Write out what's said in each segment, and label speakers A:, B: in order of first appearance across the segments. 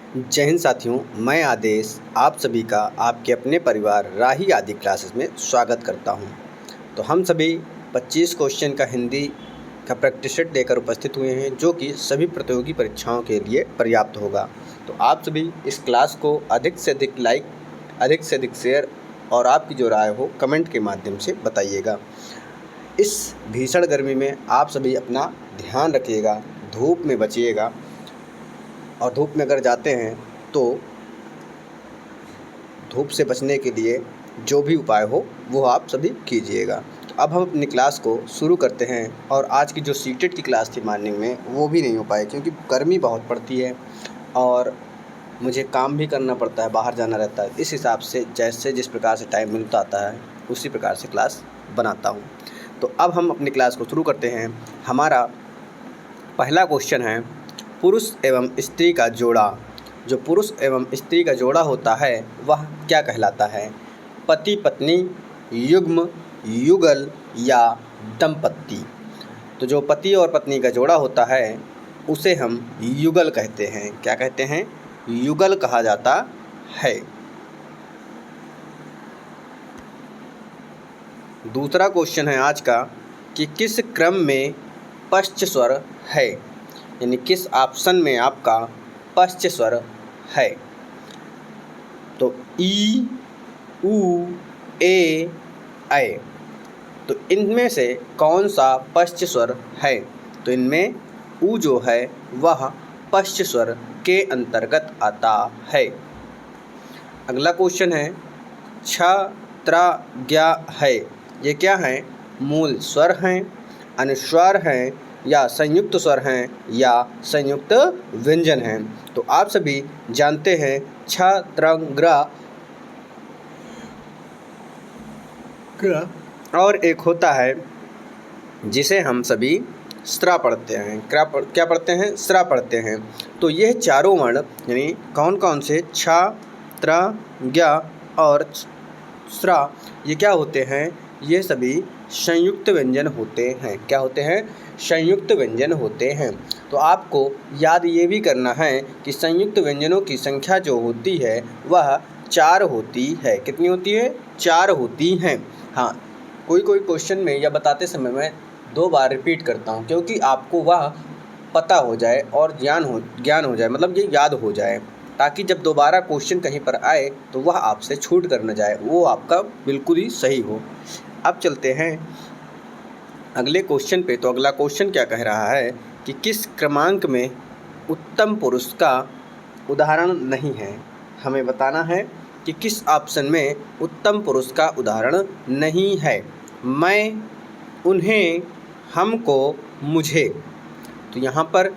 A: जय हिंद साथियों, मैं आदेश आप सभी का आपके अपने परिवार राही आदि क्लासेस में स्वागत करता हूं। तो हम सभी 25 क्वेश्चन का हिंदी का प्रैक्टिस सेट लेकर उपस्थित हुए हैं, जो कि सभी प्रतियोगी परीक्षाओं के लिए पर्याप्त होगा। तो आप सभी इस क्लास को अधिक से अधिक लाइक, अधिक से अधिक शेयर और आपकी जो राय हो कमेंट के माध्यम से बताइएगा। इस भीषण गर्मी में आप सभी अपना ध्यान रखिएगा, धूप में बचिएगा और धूप में अगर जाते हैं तो धूप से बचने के लिए जो भी उपाय हो वो आप सभी कीजिएगा। तो अब हम अपनी क्लास को शुरू करते हैं। और आज की जो सीटेट की क्लास थी मॉर्निंग में वो भी नहीं हो पाई, क्योंकि गर्मी बहुत पड़ती है और मुझे काम भी करना पड़ता है, बाहर जाना रहता है। इस हिसाब से जैसे जिस प्रकार से टाइम मिलता आता है उसी प्रकार से क्लास बनाता हूँ। तो अब हम अपनी क्लास को शुरू करते हैं। हमारा पहला क्वेश्चन है, पुरुष एवं स्त्री का जोड़ा। जो पुरुष एवं स्त्री का जोड़ा होता है वह क्या कहलाता है? पति पत्नी, युग्म, युगल या दंपत्ति। तो जो पति और पत्नी का जोड़ा होता है उसे हम युगल कहते हैं। क्या कहते हैं? युगल कहा जाता है। दूसरा क्वेश्चन है आज का कि किस क्रम में पश्च स्वर है, यानी किस ऑप्शन में आपका पश्च स्वर है। तो ई, ऊ, ए, ऐ। तो इनमें से कौन सा पश्च स्वर है? तो इनमें ऊ जो है वह पश्च स्वर के अंतर्गत आता है। अगला क्वेश्चन है, छ, त्र, ज्ञ है, ये क्या हैं? मूल स्वर हैं, अनुस्वार हैं या संयुक्त स्वर हैं या संयुक्त व्यंजन हैं। तो आप सभी जानते हैं छ, त्र, ग्र और एक होता है जिसे हम सभी स्रा पढ़ते हैं। क्या पढ़ते हैं? स्रा पढ़ते हैं। तो यह चारों वर्ण यानी कौन कौन से? छ, त्र, ज्ञ और स्रा, ये क्या होते हैं? ये सभी संयुक्त व्यंजन होते हैं। क्या होते हैं? संयुक्त व्यंजन होते हैं। तो आपको याद ये भी करना है कि संयुक्त व्यंजनों की संख्या जो होती है वह 4 होती है। कितनी होती है? 4 होती हैं। हाँ, कोई क्वेश्चन में या बताते समय मैं 2 बार रिपीट करता हूँ, क्योंकि आपको वह पता हो जाए और ज्ञान हो जाए, मतलब ये याद हो जाए, ताकि जब दोबारा क्वेश्चन कहीं पर आए तो वह आपसे छूट कर न जाए, वो आपका बिल्कुल ही सही हो। अब चलते हैं अगले क्वेश्चन पे। तो अगला क्वेश्चन क्या कह रहा है कि किस क्रमांक में उत्तम पुरुष का उदाहरण नहीं है? हमें बताना है कि किस ऑप्शन में उत्तम पुरुष का उदाहरण नहीं है। मैं, उन्हें, हमको, मुझे। तो यहाँ पर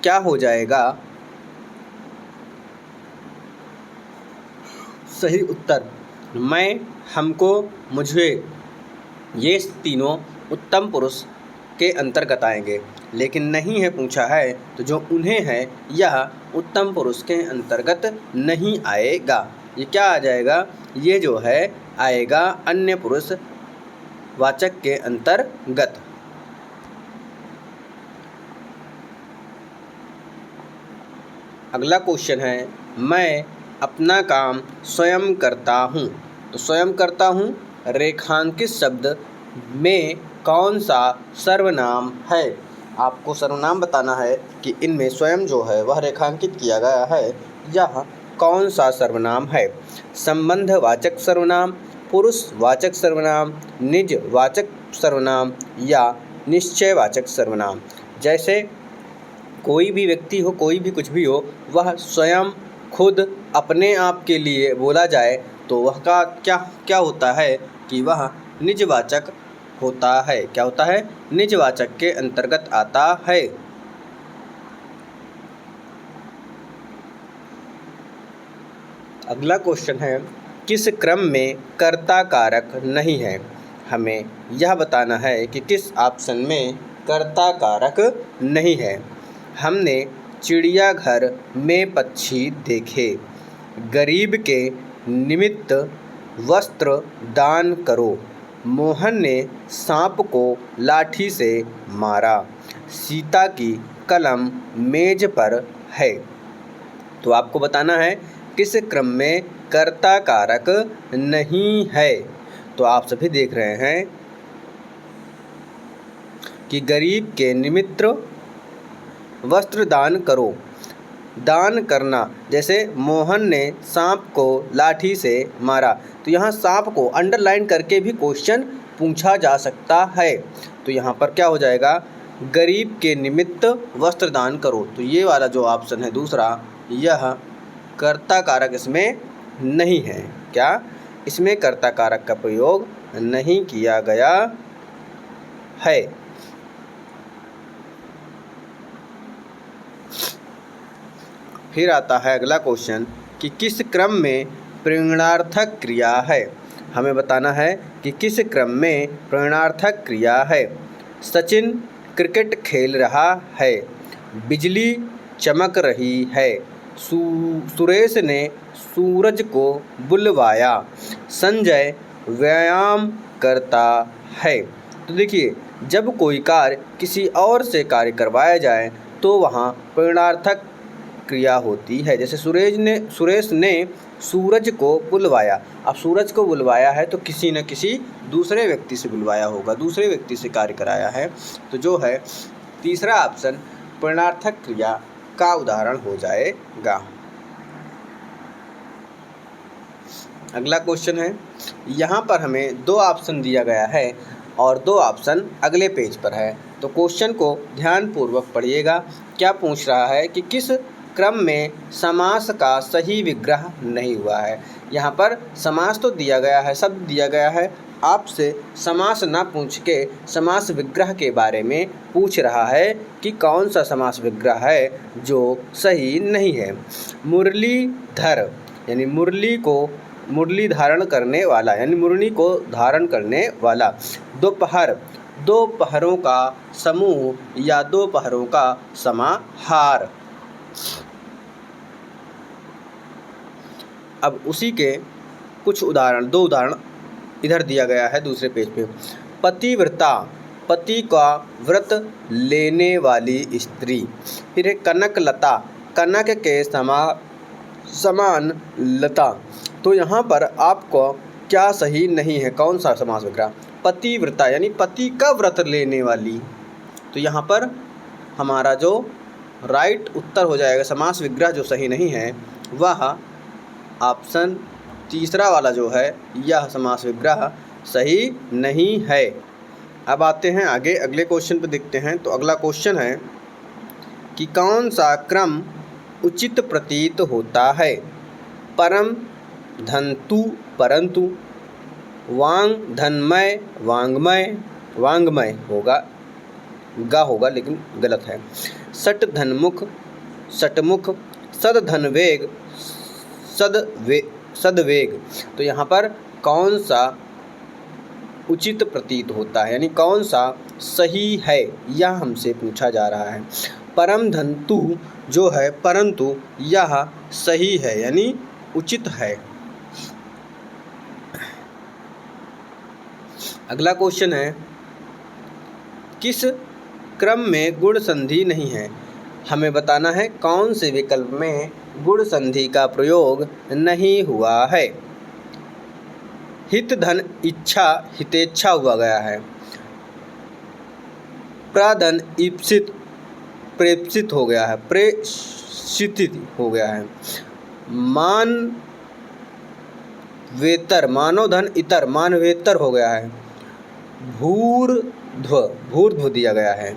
A: क्या हो जाएगा? सही उत्तर मैं, हमको, मुझे, ये तीनों उत्तम पुरुष के अंतर्गत आएंगे। लेकिन नहीं है पूछा है, तो जो उन्हें है यह उत्तम पुरुष के अंतर्गत नहीं आएगा। ये क्या आ जाएगा? ये जो है आएगा अन्य पुरुष वाचक के अंतर्गत। अगला क्वेश्चन है, मैं अपना काम स्वयं करता हूँ। तो स्वयं करता हूँ रेखांकित शब्द में कौन सा सर्वनाम है? आपको सर्वनाम बताना है कि इनमें स्वयं जो है वह रेखांकित किया गया है, यह कौन सा सर्वनाम है? संबंधवाचक सर्वनाम, पुरुषवाचक सर्वनाम, निजवाचक सर्वनाम या निश्चयवाचक सर्वनाम। जैसे कोई भी व्यक्ति हो, कोई भी कुछ भी हो, वह स्वयं खुद अपने आप के लिए बोला जाए तो वह का क्या होता है कि वह निजवाचक होता है। क्या होता है? निजवाचक के अंतर्गत आता है। अगला क्वेश्चन है, किस क्रम में कर्ता कारक नहीं है? हमें यह बताना है कि किस ऑप्शन में कर्ता कारक नहीं है। हमने चिड़ियाघर में पक्षी देखे, गरीब के निमित्त वस्त्र दान करो, मोहन ने सांप को लाठी से मारा, सीता की कलम मेज पर है। तो आपको बताना है किस क्रम में कर्ता कारक नहीं है। तो आप सभी देख रहे हैं कि गरीब के निमित्त वस्त्र दान करो। दान करना, जैसे मोहन ने सांप को लाठी से मारा, तो यहाँ सांप को अंडरलाइन करके भी क्वेश्चन पूछा जा सकता है। तो यहाँ पर क्या हो जाएगा, गरीब के निमित्त वस्त्र दान करो। तो ये वाला जो ऑप्शन है दूसरा, यह कर्ता कारक इसमें नहीं है। क्या, इसमें कर्ता कारक का प्रयोग नहीं किया गया है। फिर आता है अगला क्वेश्चन कि किस क्रम में प्रेरणार्थक क्रिया है। हमें बताना है कि किस क्रम में प्रेरणार्थक क्रिया है। सचिन क्रिकेट खेल रहा है, बिजली चमक रही है, सुरेश ने सूरज को बुलवाया, संजय व्यायाम करता है। तो देखिए, जब कोई कार्य किसी और से कार्य करवाया जाए तो वहाँ प्रेरणार्थक क्रिया होती है। जैसे सुरेश ने सूरज को बुलवाया। अब सूरज को बुलवाया है तो किसी न किसी दूसरे व्यक्ति से बुलवाया होगा, दूसरे व्यक्ति से कार्य कराया है। तो जो है तीसरा ऑप्शन प्रेरणार्थक क्रिया का उदाहरण हो जाएगा। अगला क्वेश्चन है, यहाँ पर हमें दो ऑप्शन दिया गया है और दो ऑप्शन अगले पेज पर है। तो क्वेश्चन को ध्यानपूर्वक पढ़िएगा। क्या पूछ रहा है कि किस क्रम में समास का सही विग्रह नहीं हुआ है। यहाँ पर समास तो दिया गया है, शब्द दिया गया है, आपसे समास ना पूछ के समास विग्रह के बारे में पूछ रहा है कि कौन सा समास विग्रह है जो सही नहीं है। मुरलीधर यानी मुरली धारण करने वाला, यानी मुरली को धारण करने वाला। दोपहर, दो पहरों का समूह या दो पहरों का समाहार। अब उसी के कुछ उदाहरण, दो उदाहरण इधर दिया गया है दूसरे पेज पे। पतिव्रता, पति का व्रत लेने वाली स्त्री। फिर है कनकलता, कनक के समान लता। तो यहाँ पर आपको क्या सही नहीं है, कौन सा समास विग्रह। पतिव्रता यानी पति का व्रत लेने वाली। तो यहाँ पर हमारा जो राइट उत्तर हो जाएगा, समास विग्रह जो सही नहीं है वह ऑप्शन तीसरा वाला जो है, यह समास विग्रह सही नहीं है। अब आते हैं आगे, अगले क्वेश्चन पे देखते हैं। तो अगला क्वेश्चन है कि कौन सा क्रम उचित प्रतीत होता है। परम धनतु परंतु, वांग धनमय वांगमय होगा, गा होगा लेकिन गलत है। सट धनमुख सटमुख, सद धनवेग सदवेग। तो यहाँ पर कौन सा उचित प्रतीत होता है, यानी कौन सा सही है, यह हमसे पूछा जा रहा है। परम धनतु जो है परंतु, यह सही है यानी उचित है। अगला क्वेश्चन है, किस क्रम में गुण संधि नहीं है। हमें बताना है कौन से विकल्प में गुण संधि का प्रयोग नहीं हुआ है। हित धन इच्छा हितेच्छा हुआ गया है। प्राधन ईप्सित प्रेप्सित हो गया है, प्रेषित हो गया है। मान वेतर, मानव धन इतर मानवेतर हो गया है। भूर्ध्व दिया गया है।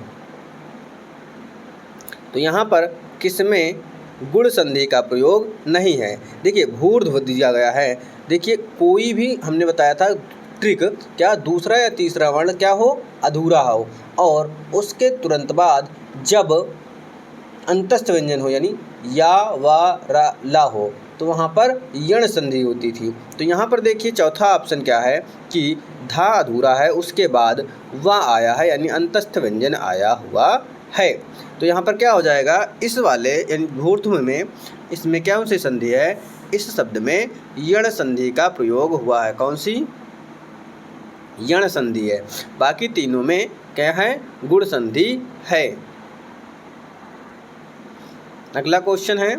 A: तो यहाँ पर किसमें गुण संधि का प्रयोग नहीं है। देखिए भूर्ध्व दिया गया है। देखिए कोई भी हमने बताया था ट्रिक, क्या दूसरा या तीसरा वर्ण क्या हो, अधूरा हो, और उसके तुरंत बाद जब अंतस्थ व्यंजन हो यानी या वा रा ला हो तो वहाँ पर यण संधि होती थी। तो यहाँ पर देखिए चौथा ऑप्शन क्या है कि धा अधूरा है, उसके बाद वा आया है यानी अंतस्थ व्यंजन आया हुआ है। तो यहाँ पर क्या हो जाएगा, इस वाले यानी भूर्ध्व में इसमें क्या सी संधि है, इस शब्द में यण संधि का प्रयोग हुआ है। कौन सी, यण संधि है। बाकी तीनों में क्या है, गुण संधि है। अगला क्वेश्चन है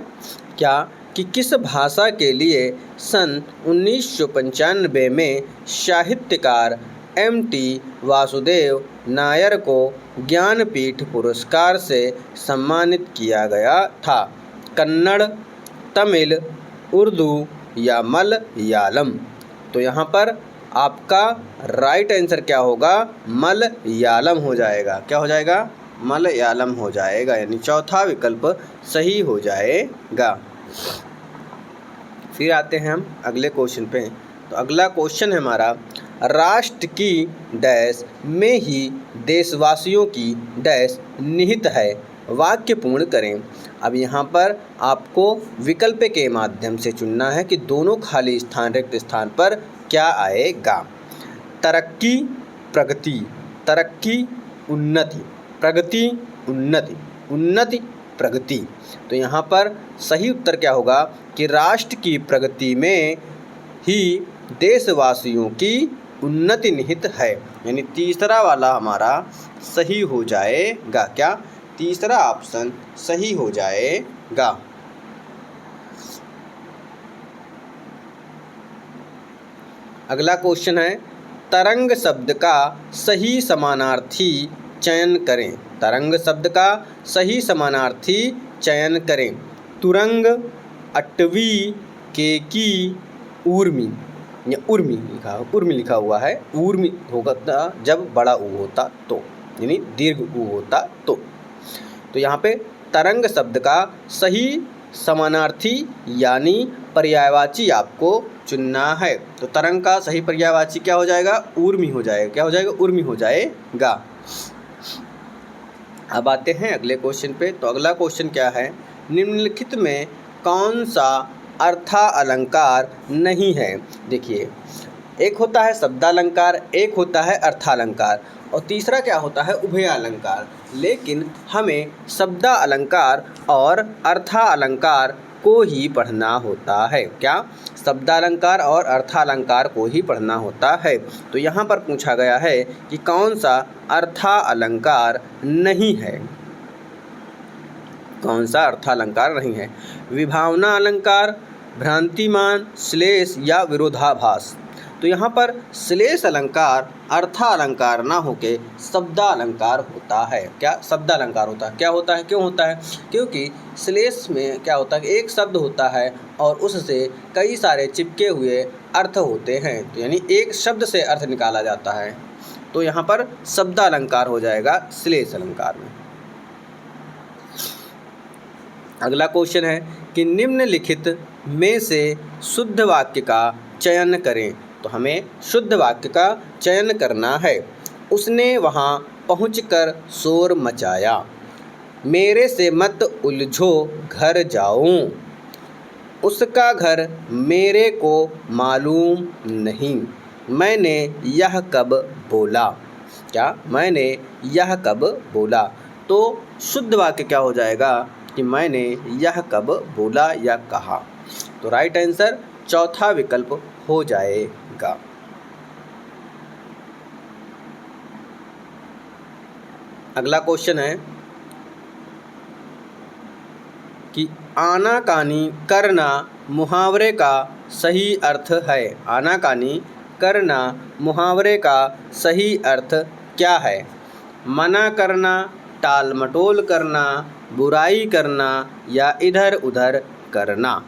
A: क्या कि किस भाषा के लिए सन 1995 में साहित्यकार M.T. वासुदेव नायर को ज्ञानपीठ पुरस्कार से सम्मानित किया गया था? कन्नड़, तमिल, उर्दू या मलयालम? तो यहाँ पर आपका राइट आंसर क्या होगा? मलयालम हो जाएगा। क्या हो जाएगा? मलयालम हो जाएगा, यानी चौथा विकल्प सही हो जाएगा। फिर आते हैं हम अगले क्वेश्चन पे। तो अगला क्वेश्चन है हमारा, राष्ट्र की डैश में ही देशवासियों की डैश निहित है, वाक्य पूर्ण करें। अब यहाँ पर आपको विकल्प के माध्यम से चुनना है कि दोनों खाली स्थान रिक्त स्थान पर क्या आएगा। तरक्की, प्रगति, तरक्की, उन्नति, प्रगति, उन्नति, उन्नति, प्रगति। तो यहाँ पर सही उत्तर क्या होगा कि राष्ट्र की प्रगति में ही देशवासियों की उन्नति निहित है, यानी तीसरा वाला हमारा सही हो जाएगा। क्या? तीसरा ऑप्शन सही हो जाएगा। अगला क्वेश्चन है, तरंग शब्द का सही समानार्थी चयन करें। तरंग शब्द का सही समानार्थी चयन करें। तुरंग, अटवी, केकी, ऊर्मी या उर्मी लिखा हुआ है। ऊर्मी होगा जब बड़ा ऊ होता तो, यानी दीर्घ ऊ होता तो। तो यहाँ पे तरंग शब्द का सही समानार्थी यानी पर्यायवाची आपको चुनना है। तो तरंग का सही पर्यायवाची क्या हो जाएगा? ऊर्मी हो जाएगा। क्या हो जाएगा? ऊर्मी हो जाएगा। अब आते हैं अगले क्वेश्चन पे। तो अगला क्वेश्चन क्या है, निम्नलिखित में कौन सा अर्थालंकार नहीं है? देखिए, एक होता है शब्दालंकार, एक होता है अर्थालंकार और तीसरा क्या होता है? उभयालंकार। लेकिन हमें शब्दालंकार और अर्थालंकार को ही पढ़ना होता है। क्या? शब्दालंकार और अर्थालंकार को ही पढ़ना होता है। तो यहाँ पर पूछा गया है कि कौन सा अर्थालंकार नहीं है? कौन सा अर्थालंकार नहीं है? विभावना अलंकार, भ्रांतिमान, श्लेष या विरोधाभास। तो यहाँ पर श्लेष अलंकार अर्थालंकार ना होके शब्दालंकार होता है। क्या? शब्दालंकार होता है। क्या होता है? क्यों होता है? क्योंकि श्लेष में क्या होता है, एक शब्द होता है और उससे कई सारे चिपके हुए अर्थ होते हैं, तो यानी एक शब्द से अर्थ निकाला जाता है। तो यहाँ पर शब्दालंकार हो जाएगा श्लेष अलंकार में। अगला क्वेश्चन है कि निम्नलिखित में से शुद्ध वाक्य का चयन करें। तो हमें शुद्ध वाक्य का चयन करना है। उसने वहाँ पहुंचकर शोर मचाया, मेरे से मत उलझो घर जाऊं, उसका घर मेरे को मालूम नहीं, मैंने यह कब बोला। क्या? मैंने यह कब बोला। तो शुद्ध वाक्य क्या हो जाएगा कि मैंने यह कब बोला या कहा। तो राइट आंसर चौथा विकल्प हो जाएगा। अगला क्वेश्चन है कि आनाकानी करना मुहावरे का सही अर्थ है। आनाकानी करना मुहावरे का सही अर्थ क्या है? मना करना, टाल मटोल करना, बुराई करना या इधर उधर करना।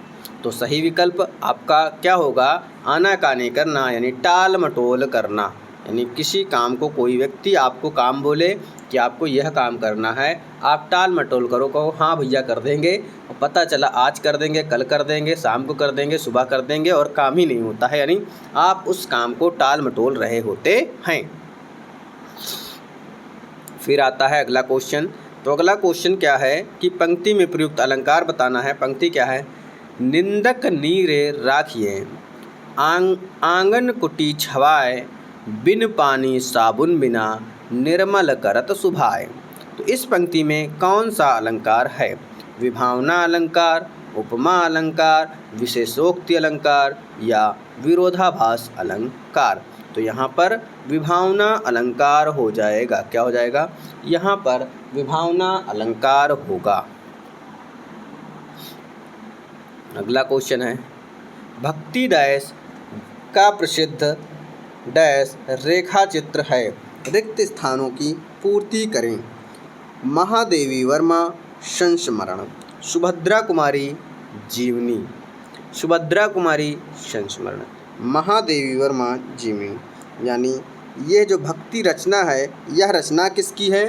A: तो सही विकल्प आपका क्या होगा? आनाकानी करना यानी टाल मटोल करना, यानी किसी काम को कोई व्यक्ति आपको काम बोले कि आपको यह काम करना है, आप टाल मटोल करो, कहो हाँ भैया कर देंगे, और पता चला आज कर देंगे, कल कर देंगे, शाम को कर देंगे, सुबह कर देंगे और काम ही नहीं होता है, यानी आप उस काम को टाल मटोल रहे होते हैं। फिर आता है अगला क्वेश्चन। तो अगला क्वेश्चन क्या है कि पंक्ति में प्रयुक्त अलंकार बताना है। पंक्ति क्या है? निंदक नीरे राखिए, आंगन कुटी छवाए, बिन पानी साबुन बिना निर्मल करत सुभाए। तो इस पंक्ति में कौन सा अलंकार है? विभावना अलंकार, उपमा अलंकार, विशेषोक्ति अलंकार या विरोधाभास अलंकार। तो यहाँ पर विभावना अलंकार हो जाएगा। क्या हो जाएगा? यहाँ पर विभावना अलंकार होगा। अगला क्वेश्चन है, भक्ति डैश का प्रसिद्ध डैश रेखा चित्र है, रिक्त स्थानों की पूर्ति करें। महादेवी वर्मा संस्मरण, सुभद्रा कुमारी जीवनी, सुभद्रा कुमारी संस्मरण, महादेवी वर्मा जीवनी। यानी ये जो भक्ति रचना है यह रचना किसकी है,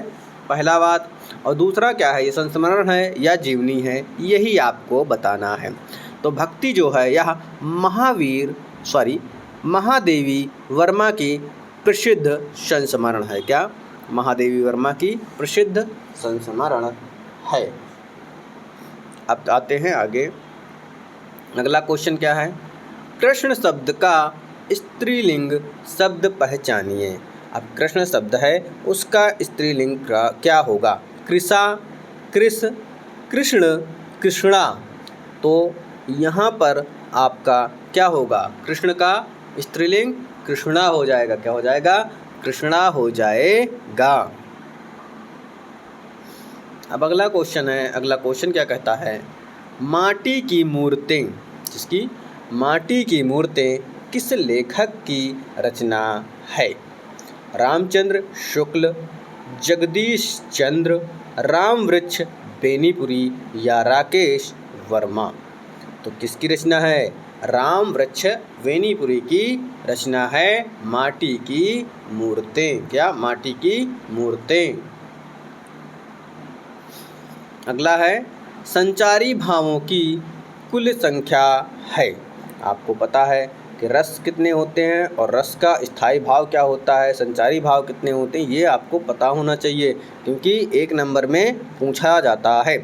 A: पहला बात, और दूसरा क्या है, ये संस्मरण है या जीवनी है, यही आपको बताना है। तो भक्ति जो है यह महादेवी वर्मा की प्रसिद्ध संस्मरण है। क्या, महादेवी वर्मा की प्रसिद्ध संस्मरण है। अब आते हैं आगे, अगला क्वेश्चन क्या है, कृष्ण शब्द का स्त्रीलिंग शब्द पहचानिए। अब कृष्ण शब्द है उसका स्त्रीलिंग का क्या होगा, कृषा, कृष, कृष्ण, कृष्णा। तो यहाँ पर आपका क्या होगा, कृष्ण का स्त्रीलिंग कृष्णा हो जाएगा। क्या हो जाएगा, कृष्णा हो जाएगा। अब अगला क्वेश्चन है, अगला क्वेश्चन क्या कहता है, माटी की मूर्तें, जिसकी माटी की मूर्तें किस लेखक की रचना है। रामचंद्र शुक्ल, जगदीश चंद्र, रामवृक्ष बेनीपुरी या राकेश वर्मा। तो किसकी रचना है, रामवृक्ष बेनीपुरी की रचना है माटी की मूर्तें। क्या, माटी की मूर्तें। अगला है, संचारी भावों की कुल संख्या है। आपको पता है कि रस कितने होते हैं और रस का स्थायी भाव क्या होता है, संचारी भाव कितने होते हैं, ये आपको पता होना चाहिए क्योंकि एक नंबर में पूछा जाता है।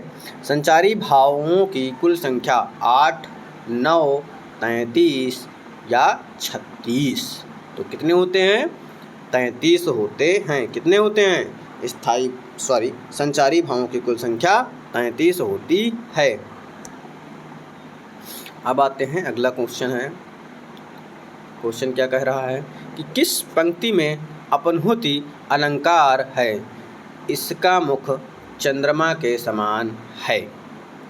A: संचारी भावों की कुल संख्या 8, 9, 33 या 36। तो कितने होते हैं, 33 होते हैं। कितने होते हैं, संचारी भावों की कुल संख्या 33 होती है। अब आते हैं, अगला क्वेश्चन है, क्वेश्चन क्या कह रहा है कि किस पंक्ति में अपनहुति अलंकार है, इसका मुख चंद्रमा के समान है।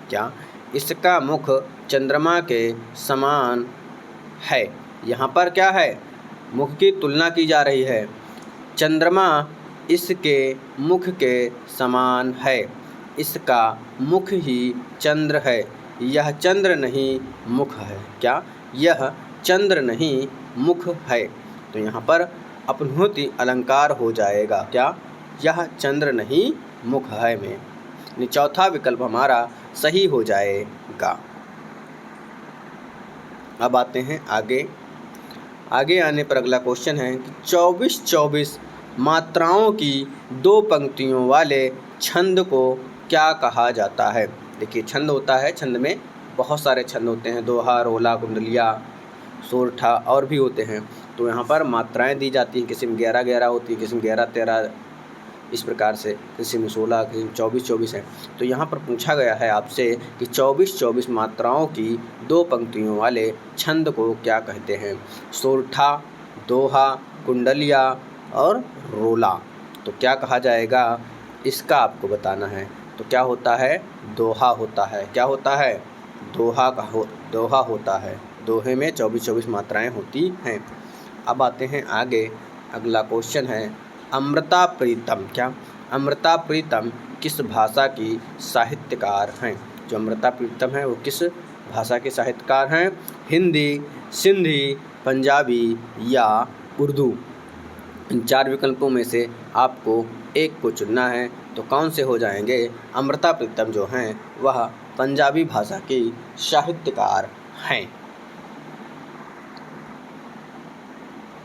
A: क्या, इसका मुख चंद्रमा के समान है। यहाँ पर क्या है, मुख की तुलना की जा रही है, चंद्रमा इसके मुख के समान है, इसका मुख ही चंद्र है, यह चंद्र नहीं मुख है। क्या, यह चंद्र नहीं मुख है। तो यहाँ पर अपनहुति अलंकार हो जाएगा। क्या, यह चंद्र नहीं मुख है में, चौथा विकल्प हमारा सही हो जाएगा। अब आते हैं आगे, आगे आने पर अगला क्वेश्चन है कि 24-24 मात्राओं की 2 पंक्तियों वाले छंद को क्या कहा जाता है। देखिए, छंद होता है, छंद में बहुत सारे छंद होते हैं, दोहा, रोला, कुंडलिया, सोरठा और भी होते हैं। तो यहाँ पर मात्राएं दी जाती हैं, किसी में 11-11 होती है, किसी में 11-13, इस प्रकार से, किसी में 16, किसी में 24-24 है। तो यहाँ पर पूछा गया है आपसे कि 24-24 मात्राओं की 2 पंक्तियों वाले छंद को क्या कहते हैं, सोरठा, दोहा, कुंडलिया और रोला। तो क्या कहा जाएगा, इसका आपको बताना है। तो क्या होता है, दोहा होता है। क्या होता है, दोहा होता है। दोहे में 24-24 मात्राएं होती हैं। अब आते हैं आगे, अगला क्वेश्चन है, अमृता प्रीतम। क्या, अमृता प्रीतम किस भाषा की साहित्यकार हैं। जो अमृता प्रीतम है वो किस भाषा के साहित्यकार हैं, हिंदी, सिंधी, पंजाबी या उर्दू। इन 4 विकल्पों में से आपको एक को चुनना है। तो कौन से हो जाएंगे, अमृता प्रीतम जो हैं वह पंजाबी भाषा की साहित्यकार हैं।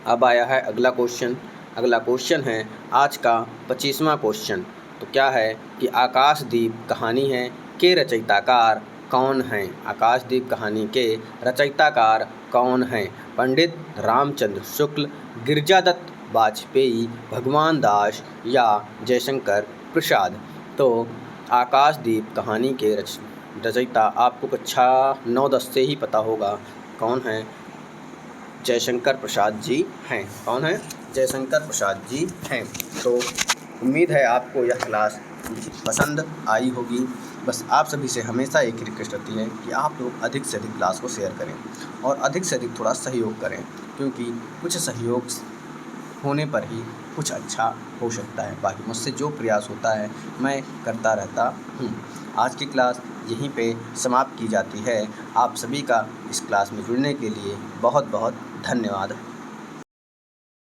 A: अब आया है अगला क्वेश्चन, अगला क्वेश्चन है आज का 25वां क्वेश्चन। तो क्या है कि आकाशदीप कहानी है के रचयिताकार कौन हैं। आकाशदीप कहानी के रचयिताकार कौन हैं, पंडित रामचंद्र शुक्ल, गिरिजादत्त वाजपेयी, भगवान दास या जयशंकर प्रसाद। तो आकाशदीप कहानी के रचयिता आपको कक्षा 9-10 से ही पता होगा कौन है, जयशंकर प्रसाद जी हैं। कौन है, जयशंकर प्रसाद जी हैं। तो उम्मीद है आपको यह क्लास पसंद आई होगी। बस आप सभी से हमेशा एक रिक्वेस्ट रहती है कि आप लोग अधिक से अधिक क्लास को शेयर करें और अधिक से अधिक थोड़ा सहयोग करें, क्योंकि कुछ सहयोग होने पर ही कुछ अच्छा हो सकता है। बाकी मुझसे जो प्रयास होता है मैं करता रहता हूँ। आज की क्लास यहीं पे समाप्त की जाती है। आप सभी का इस क्लास में जुड़ने के लिए बहुत बहुत धन्यवाद।